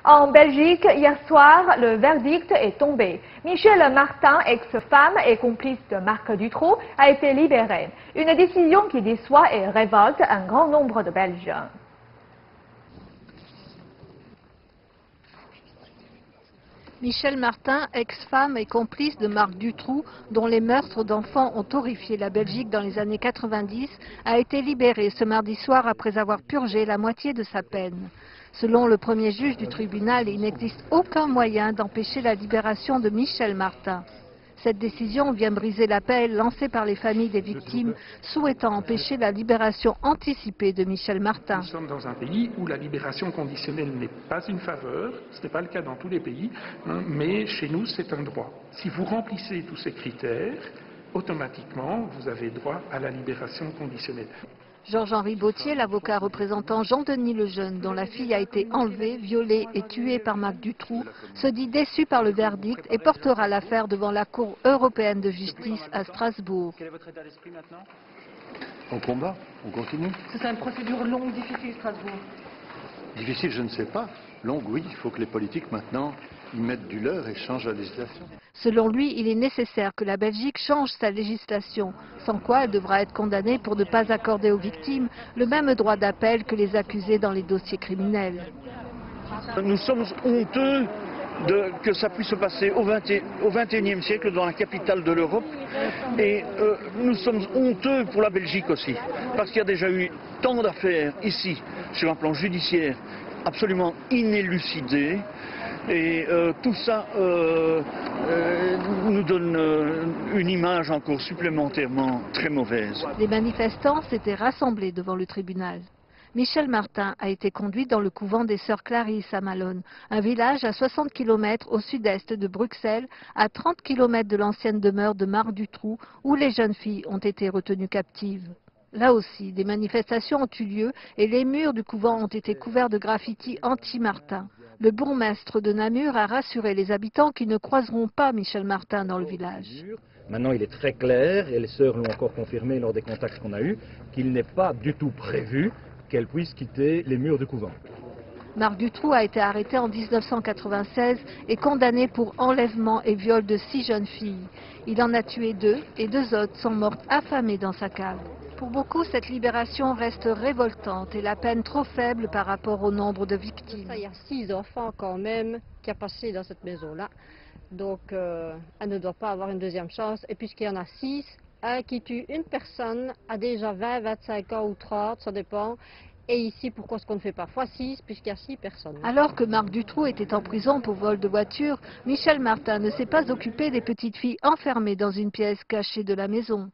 En Belgique, hier soir, le verdict est tombé. Michel Martin, ex-femme et complice de Marc Dutroux, a été libéré. Une décision qui déçoit et révolte un grand nombre de Belges. Michel Martin, ex-femme et complice de Marc Dutroux, dont les meurtres d'enfants ont horrifié la Belgique dans les années 90, a été libéré ce mardi soir après avoir purgé la moitié de sa peine. Selon le premier juge du tribunal, il n'existe aucun moyen d'empêcher la libération de Michel Martin. Cette décision vient briser l'appel lancé par les familles des victimes souhaitant empêcher la libération anticipée de Michel Martin. Nous sommes dans un pays où la libération conditionnelle n'est pas une faveur, ce n'est pas le cas dans tous les pays, mais chez nous c'est un droit. Si vous remplissez tous ces critères, automatiquement vous avez droit à la libération conditionnelle. Georges-Henri Bautier, l'avocat représentant Jean-Denis Lejeune, dont la fille a été enlevée, violée et tuée par Marc Dutroux, se dit déçu par le verdict et portera l'affaire devant la Cour européenne de justice à Strasbourg. Quel est votre état d'esprit maintenant? On combat, on continue. C'est une procédure longue, difficile, Strasbourg. Difficile, je ne sais pas. Longue, oui, il faut que les politiques maintenant y mettent du leur et changent la législation. Selon lui, il est nécessaire que la Belgique change sa législation, sans quoi elle devra être condamnée pour ne pas accorder aux victimes le même droit d'appel que les accusés dans les dossiers criminels. Nous sommes honteux que ça puisse se passer au XXIe siècle dans la capitale de l'Europe et nous sommes honteux pour la Belgique aussi, parce qu'il y a déjà eu tant d'affaires ici, sur un plan judiciaire, absolument inélucidées. Et tout ça nous donne une image encore supplémentairement très mauvaise. Les manifestants s'étaient rassemblés devant le tribunal. Michel Martin a été conduit dans le couvent des Sœurs Clarisses à Malone, un village à 60 km au sud-est de Bruxelles, à 30 km de l'ancienne demeure de Marc Dutroux, où les jeunes filles ont été retenues captives. Là aussi, des manifestations ont eu lieu et les murs du couvent ont été couverts de graffitis anti-Martin. Le bourgmestre de Namur a rassuré les habitants qui ne croiseront pas Michel Martin dans le village. Maintenant, il est très clair, et les sœurs l'ont encore confirmé lors des contacts qu'on a eus, qu'il n'est pas du tout prévu qu'elle puisse quitter les murs du couvent. Marc Dutroux a été arrêté en 1996 et condamné pour enlèvement et viol de 6 jeunes filles. Il en a tué 2 et 2 autres sont mortes affamées dans sa cave. Pour beaucoup, cette libération reste révoltante et la peine trop faible par rapport au nombre de victimes. Il y a 6 enfants quand même qui a passé dans cette maison-là. Donc elle ne doit pas avoir une deuxième chance. Et puisqu'il y en a 6, un qui tue une personne a déjà 20, 25 ans ou 30, ça dépend. Et ici, pourquoi est-ce qu'on ne fait pas x6 puisqu'il y a 6 personnes? Alors que Marc Dutroux était en prison pour vol de voiture, Michel Martin ne s'est pas occupé des petites filles enfermées dans une pièce cachée de la maison.